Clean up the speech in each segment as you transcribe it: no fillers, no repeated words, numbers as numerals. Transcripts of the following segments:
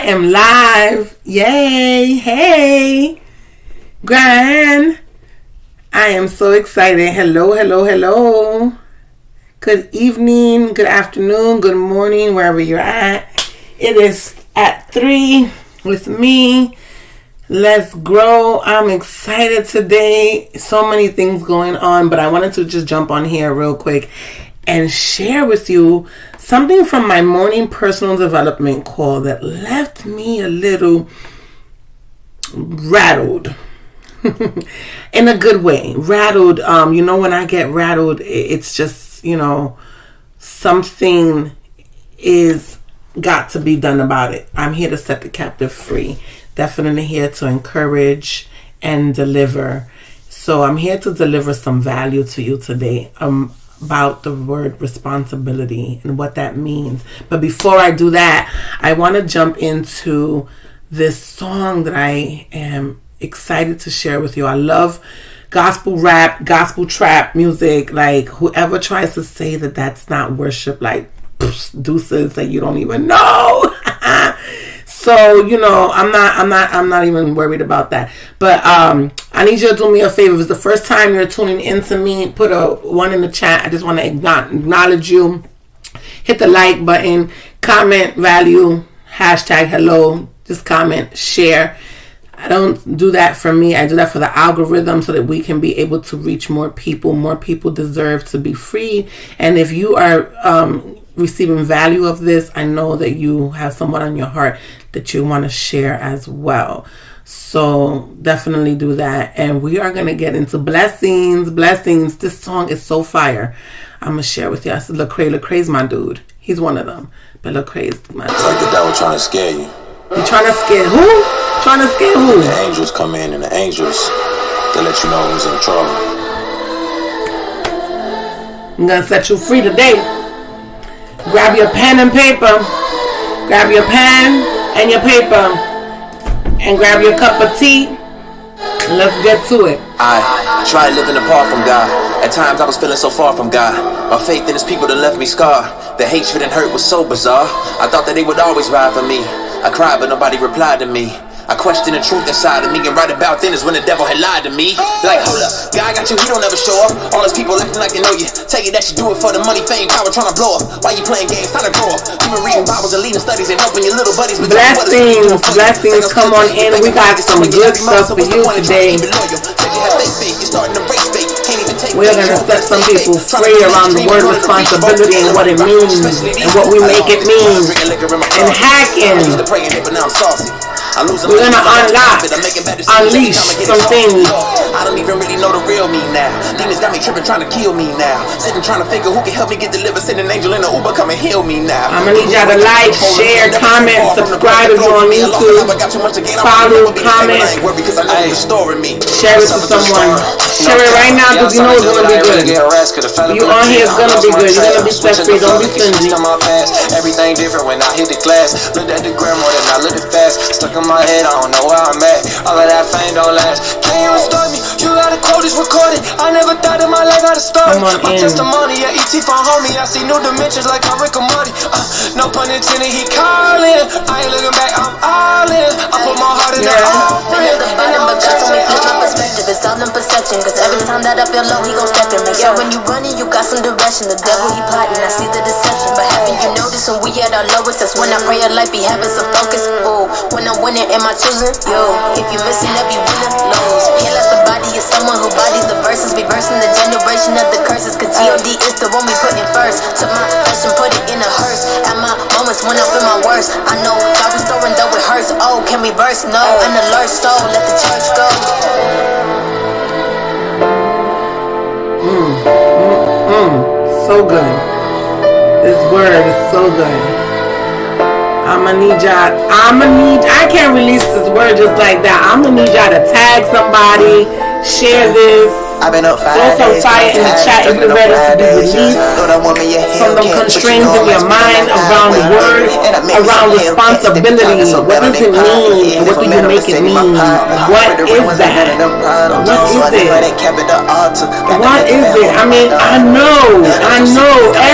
am live. Yay. Hey. Gran. I am so excited. Hello. Good evening, good afternoon, good morning, wherever you're at. It is at 3 with me. Let's grow. I'm excited today. So many things going on, but I wanted to just jump on here real quick and share with you something from my morning personal development call that left me a little rattled. In a good way. Rattled. When I get rattled, it's just, something is got to be done about it. I'm here to set the captive free. Definitely here to encourage and deliver. So I'm here to deliver some value to you today about the word responsibility and what that means. But before I do that, I want to jump into this song that I am excited to share with you. I love gospel rap, gospel trap music. Like, whoever tries to say that that's not worship, like, deuces, that you don't even know. So, I'm not even worried about that. But I need you to do me a favor. If it's the first time you're tuning into me, put a 1 in the chat. I just want to acknowledge you. Hit the like button, comment value, hashtag hello, just comment, share. I don't do that for me. I do that for the algorithm so that we can be able to reach more people. More people deserve to be free. And if you are receiving value of this, I know that you have someone on your heart that you want to share as well. So definitely do that. And we are going to get into blessings. This song is so fire. I'm going to share with you. I said Lecrae's my dude. He's one of them. But Lecrae's my dude. It's like the devil trying to scare you. You trying to scare who? Trying to scare who? The angels come in, and the angels, they let you know who's in trouble. I'm going to set you free today. Grab your pen and paper. Grab your pen and your paper. And grab your cup of tea. And let's get to it. I tried living apart from God. At times I was feeling so far from God. My faith in his people that left me scarred. The hatred and hurt was so bizarre. I thought that they would always ride for me. I cried but nobody replied to me. I questioned the truth inside of me, and right about then is when the devil had lied to me. Like, hold up, God got you, he don't ever show up. All those people acting like they know you. Tell you that you do it for the money, fame, power, trying to blow up. Why you playing games, time to grow up. You been reading Bibles and leading studies and helping your little buddies. Blessings, come on in. We got some good stuff for you today. We're going to set some people free around the word responsibility and what it means and what we make it mean. And hacking. We're going to unleash some things. I don't even really know the real me now. Demons got me tripping, trying to kill me now. Sitting trying to figure who can help me get delivered. Send an angel in the Uber, come and heal me now. I'm going to need y'all to like, share, comment, subscribe if you're on YouTube. Follow, comment. Share it to someone. Share it right now because you know it's going to be good. You on here, it's going to be good. You're going to be set free. Don't be stingy. Everything different when I hit the class. Looked at the grandma and I looked it fast. Stuck in my head, I don't know where I'm at. All of that fame don't last. Can you stop me? You gotta quote is recorded. I never thought in my life I'd start. My testimony, yeah, ET found homie. I see new dimensions like I'm Rick and Morty. No pun intended, he calling. I ain't looking back, I'm all in. I put my heart in the offering. The bottom, but God told me flip my perspective. It's all in perception. Cause every time that I feel low, he gon' step in. Make sure when you running, you got some direction. The devil, he plotting, I see the deception. But haven't you noticed when we at our lowest? That's when I pray a life be having some focus. Ooh, when I'm winning, am I choosing? Yo, if you missing up, you winning. Lose. Here left the body is someone who bodies the verses. Reversing the generation of the curses. Cause G.O.D. is the one we putting first. Took my flesh and put it in a hearse. At my moments when I feel my worst, I know God restoring though it hurts. Oh, can we burst? No, an alert soul, let the church go. So good. This word is so good. I'ma need y'all. I can't release this word just like that. I'ma need y'all to tag somebody, share this. Throw some fire in the chat if you're ready to be released from them constraints in your mind around the word around responsibility. What does it mean? What do you make it mean? What is that? What is it? What is it? I mean, I know.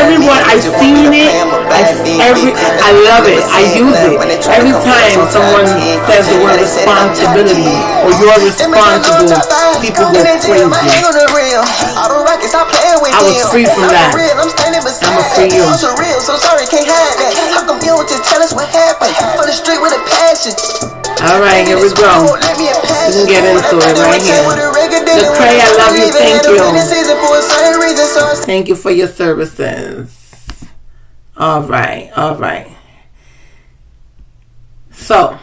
Everyone, I've seen it. I love it. I use it. Every time someone says the word responsibility or you're responsible, people go crazy. I was free from that. I'ma free you. Alright, here we go. We can get into it right here. Lecrae, I love you. Thank you. Thank you for your services. Alright. So,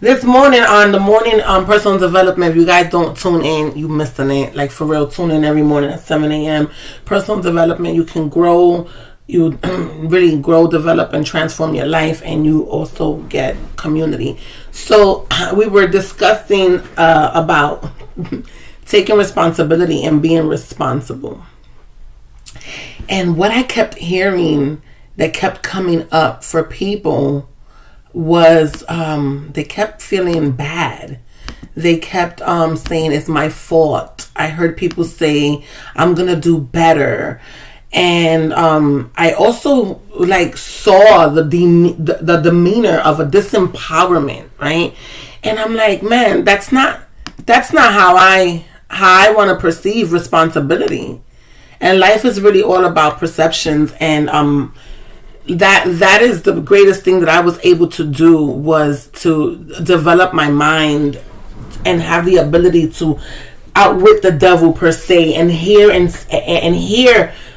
this morning on the morning personal development, if you guys don't tune in, you missing it. Like, for real, tune in every morning at 7 a.m. Personal development, you can grow, you really grow, develop, and transform your life, and you also get community. So, we were discussing about taking responsibility and being responsible. And what I kept hearing that kept coming up for people was they kept feeling bad. They kept saying it's my fault. I heard people say I'm gonna do better, and I also saw the demeanor of a disempowerment, right? And I'm like, man, that's not how I want to perceive responsibility. And life is really all about perceptions, and that is the greatest thing that I was able to do, was to develop my mind and have the ability to outwit the devil per se, and hear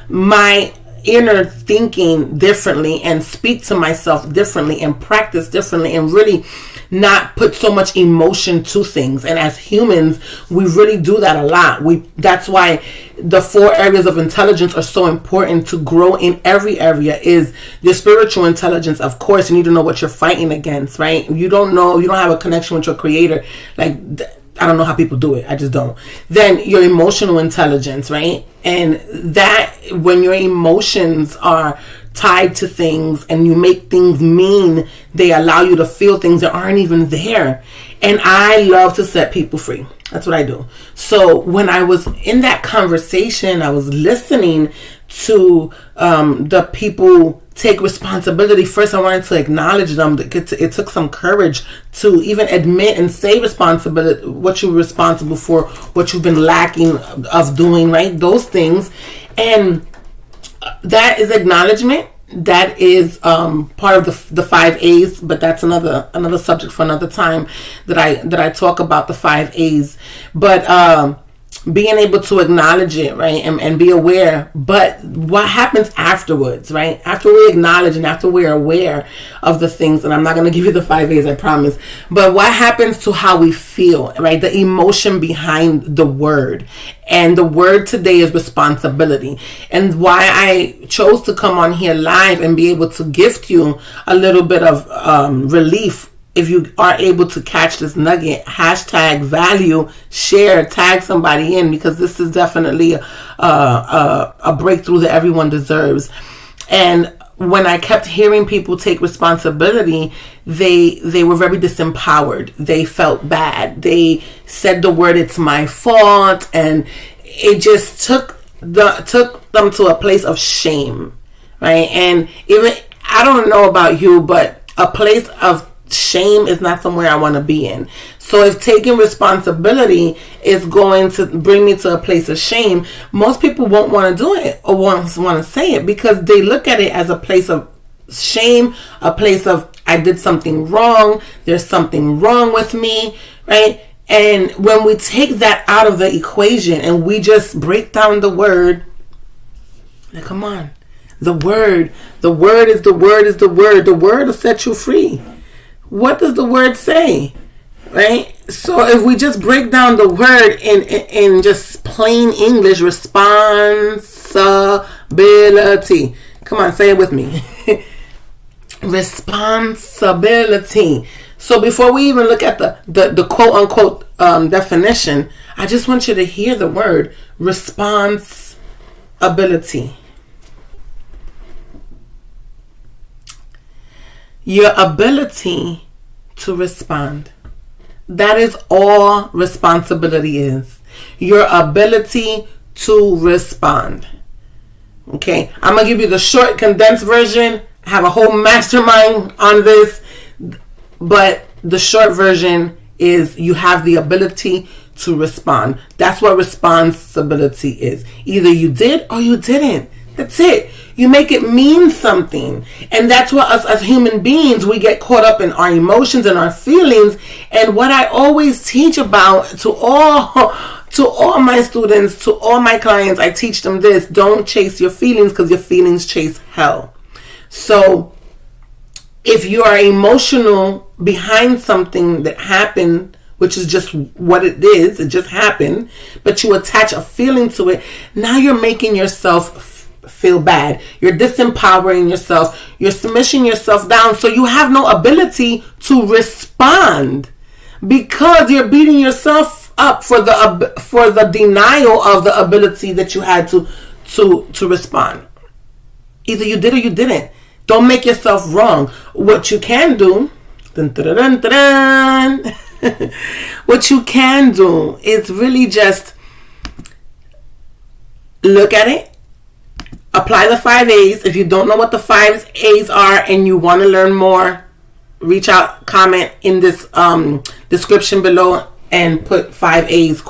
my inner thinking differently, and speak to myself differently, and practice differently, and really not put so much emotion to things. And as humans, we really do that a lot. That's why the 4 areas of intelligence are so important to grow in every area. Is your spiritual intelligence. Of course, you need to know what you're fighting against, right? You don't have a connection with your creator. I don't know how people do it. I just don't. Then your emotional intelligence, right? And that, when your emotions are tied to things and you make things mean, they allow you to feel things that aren't even there. And I love to set people free. That's what I do. So when I was in that conversation, I was listening to the people take responsibility. First, I wanted to acknowledge them. It took some courage to even admit and say responsibility, what you're responsible for, what you've been lacking of doing, right? Those things. And that is acknowledgement. That is part of the 5 A's, but that's another subject for another time that I talk about the 5 A's. But being able to acknowledge it, right, and be aware. But what happens afterwards, right? After we acknowledge and after we're aware of the things, and I'm not going to give you the 5 A's, I promise. But what happens to how we feel, right? The emotion behind the word. And the word today is responsibility. And why I chose to come on here live and be able to gift you a little bit of relief, if you are able to catch this nugget, #value, share, tag somebody in, because this is definitely a breakthrough that everyone deserves. And when I kept hearing people take responsibility, they were very disempowered. They felt bad. They said the word, it's my fault. And it just took them to a place of shame, right? And even, I don't know about you, but a place of shame is not somewhere I want to be in. So if taking responsibility is going to bring me to a place of shame, most people won't want to do it or want to say it, because they look at it as a place of shame, a place of, I did something wrong, there's something wrong with me, right? And when we take that out of the equation and we just break down the word, like, come on, the word is the word is the word. The word will set you free. What does the word say? Right? So if we just break down the word in just plain English, responsibility. Come on, say it with me. Responsibility. So before we even look at the quote unquote definition, I just want you to hear the word responsibility. your ability to respond. That is all responsibility is. Your ability to respond. Okay, I'm going to give you the short, condensed version. I have a whole mastermind on this. But the short version is you have the ability to respond. That's what responsibility is. Either you did or you didn't. That's it. You make it mean something. And that's what us as human beings, we get caught up in our emotions and our feelings. And what I always teach about to all my students, to all my clients, I teach them this: don't chase your feelings, because your feelings chase hell. So if you are emotional behind something that happened, which is just what it is, it just happened, but you attach a feeling to it, now you're making yourself feel bad. You're disempowering yourself. You're smishing yourself down. So you have no ability to respond, because you're beating yourself up for the denial of the ability that you had to respond. Either you did or you didn't. Don't make yourself wrong. What you can do, what you can do is really just look at it, apply the 5 A's. If you don't know what the 5 A's are and you want to learn more, reach out, comment in this description below and put 5 A's ?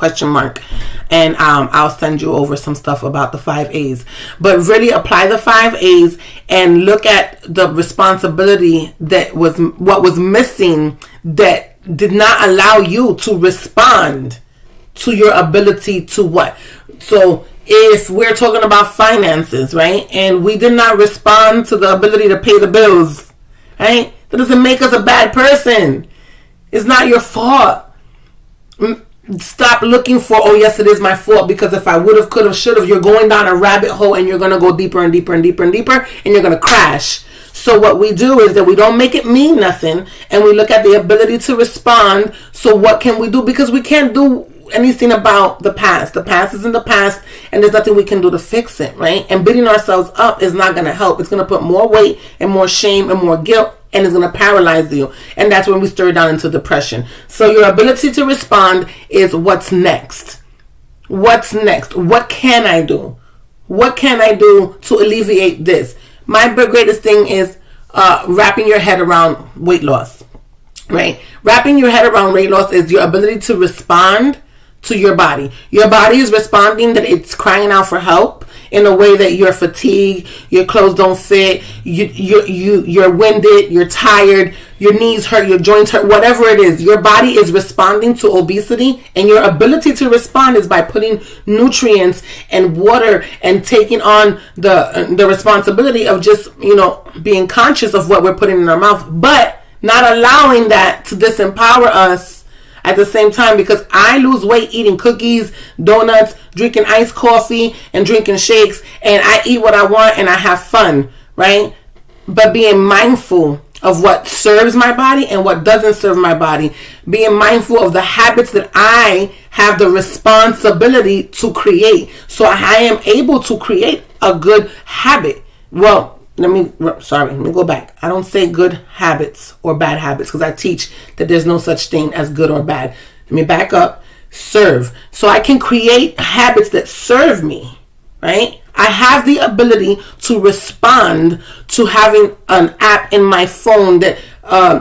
And I'll send you over some stuff about the 5 A's. But really apply the 5 A's and look at the responsibility that was what was missing, that did not allow you to respond to your ability to what. So if we're talking about finances, right, and we did not respond to the ability to pay the bills, right, that doesn't make us a bad person. It's not your fault. Stop looking for, oh yes, it is my fault, because if I would have, could have, should have, you're going down a rabbit hole and you're going to go deeper and deeper and deeper and deeper, and you're going to crash. So what we do is that we don't make it mean nothing, and we look at the ability to respond. So what can we do? Because we can't do anything about the past. The past is in the past, and there's nothing we can do to fix it, right? And beating ourselves up is not going to help. It's going to put more weight and more shame and more guilt, and it's going to paralyze you. And that's when we stir down into depression. So your ability to respond is what's next. What's next? What can I do? What can I do to alleviate this? My greatest thing is wrapping your head around weight loss, right? Wrapping your head around weight loss is your ability to respond to your body. Your body is responding, that it's crying out for help in a way that you're fatigued, your clothes don't fit, you're winded, you're tired, your knees hurt, your joints hurt, whatever it is. Your body is responding to obesity, and your ability to respond is by putting nutrients and water and taking on the responsibility of just, being conscious of what we're putting in our mouth, but not allowing that to disempower us at the same time, because I lose weight eating cookies, donuts, drinking iced coffee, and drinking shakes, and I eat what I want and I have fun, right? But being mindful of what serves my body and what doesn't serve my body. Being mindful of the habits that I have the responsibility to create. So I am able to create a good habit. Well, let me go back. I don't say good habits or bad habits, because I teach that there's no such thing as good or bad. Let me back up. Serve. So I can create habits that serve me, right? I have the ability to respond to having an app in my phone that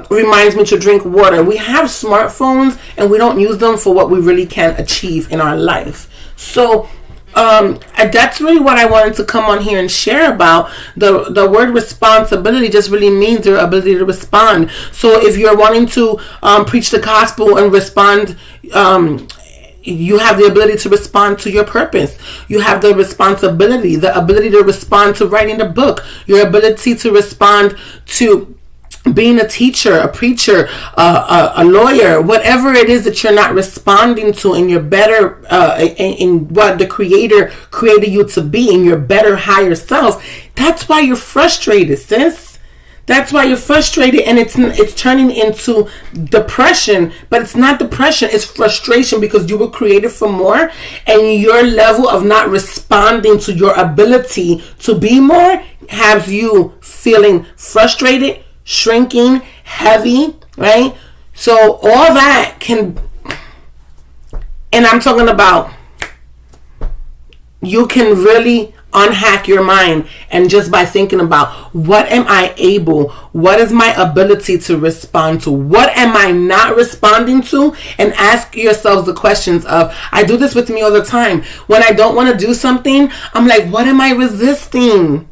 reminds me to drink water. We have smartphones and we don't use them for what we really can achieve in our life. So that's really what I wanted to come on here and share about. The word responsibility just really means your ability to respond. So if you're wanting to preach the gospel and respond, you have the ability to respond to your purpose. You have the responsibility, the ability to respond to writing the book, your ability to respond to being a teacher, a preacher, a lawyer, whatever it is that you're not responding to in your better, in what the Creator created you to be, in your better higher self. That's why you're frustrated, sis. That's why you're frustrated, and it's turning into depression. But it's not depression, it's frustration, because you were created for more, and your level of not responding to your ability to be more has you feeling frustrated, shrinking, heavy, right? So all that can, and I'm talking about, you can really unhack your mind, and just by thinking about, what am I able, what is my ability to respond to, what am I not responding to, and ask yourselves the questions of, I do this with me all the time. When I don't want to do something, I'm like, what am I resisting?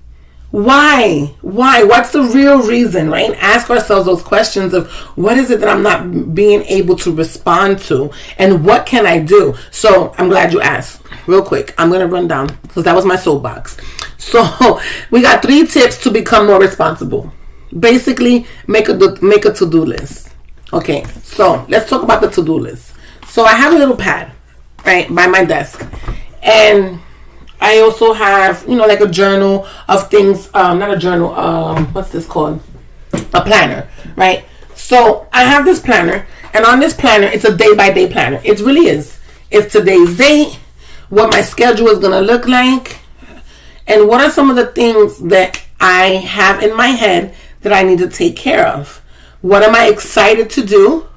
Why? What's the real reason, right? Ask ourselves those questions of, what is it that I'm not being able to respond to, and what can I do? So I'm glad you asked. Real quick, I'm going to run down, because that was my soapbox. So we got 3 tips to become more responsible. Basically, make a to-do list. Okay, so let's talk about the to-do list. So I have a little pad, right, by my desk. And I also have, like a journal of things, not a journal, what's this called? A planner, right? So I have this planner, and on this planner, it's a day-by-day planner. It really is. It's today's date, what my schedule is going to look like, and what are some of the things that I have in my head that I need to take care of. What am I excited to do,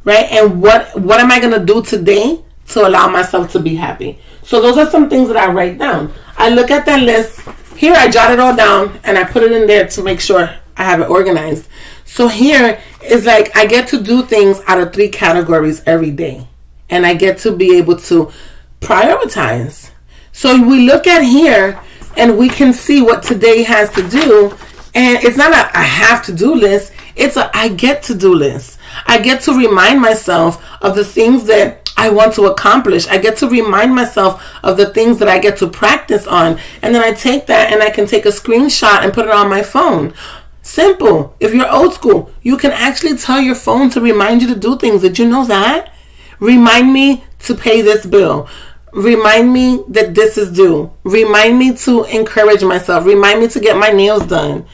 right? And what am I going to do today to allow myself to be happy? So those are some things that I write down. I look at that list. Here I jot it all down, and I put it in there to make sure I have it organized. So here is like, I get to do things out of 3 categories every day. And I get to be able to prioritize. So we look at here, and we can see what today has to do. And it's not a I have to do list. It's a I get to do list. I get to remind myself of the things that I want to accomplish. I get to remind myself of the things that I get to practice on. And then I take that and I can take a screenshot and put it on my phone. Simple. If you're old school, you can actually tell your phone to remind you to do things. Did you know that? Remind me to pay this bill. Remind me that this is due. Remind me to encourage myself. Remind me to get my nails done.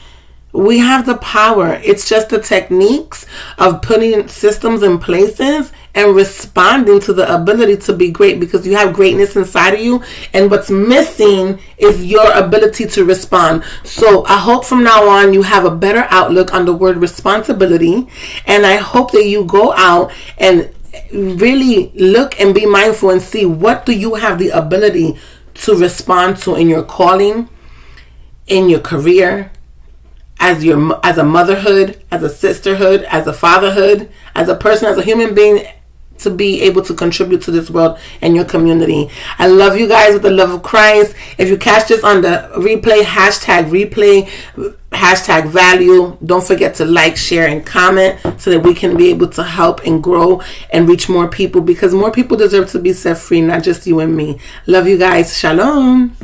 We have the power. It's just the techniques of putting systems in places and responding to the ability to be great, because you have greatness inside of you, and what's missing is your ability to respond. So I hope from now on you have a better outlook on the word responsibility, and I hope that you go out and really look and be mindful and see, what do you have the ability to respond to in your calling, in your career, as a motherhood, as a sisterhood, as a fatherhood, as a person, as a human being, to be able to contribute to this world and your community. I love you guys with the love of Christ. If you catch this on the replay, hashtag value. Don't forget to like, share, and comment so that we can be able to help and grow and reach more people, because more people deserve to be set free, not just you and me. Love you guys. Shalom.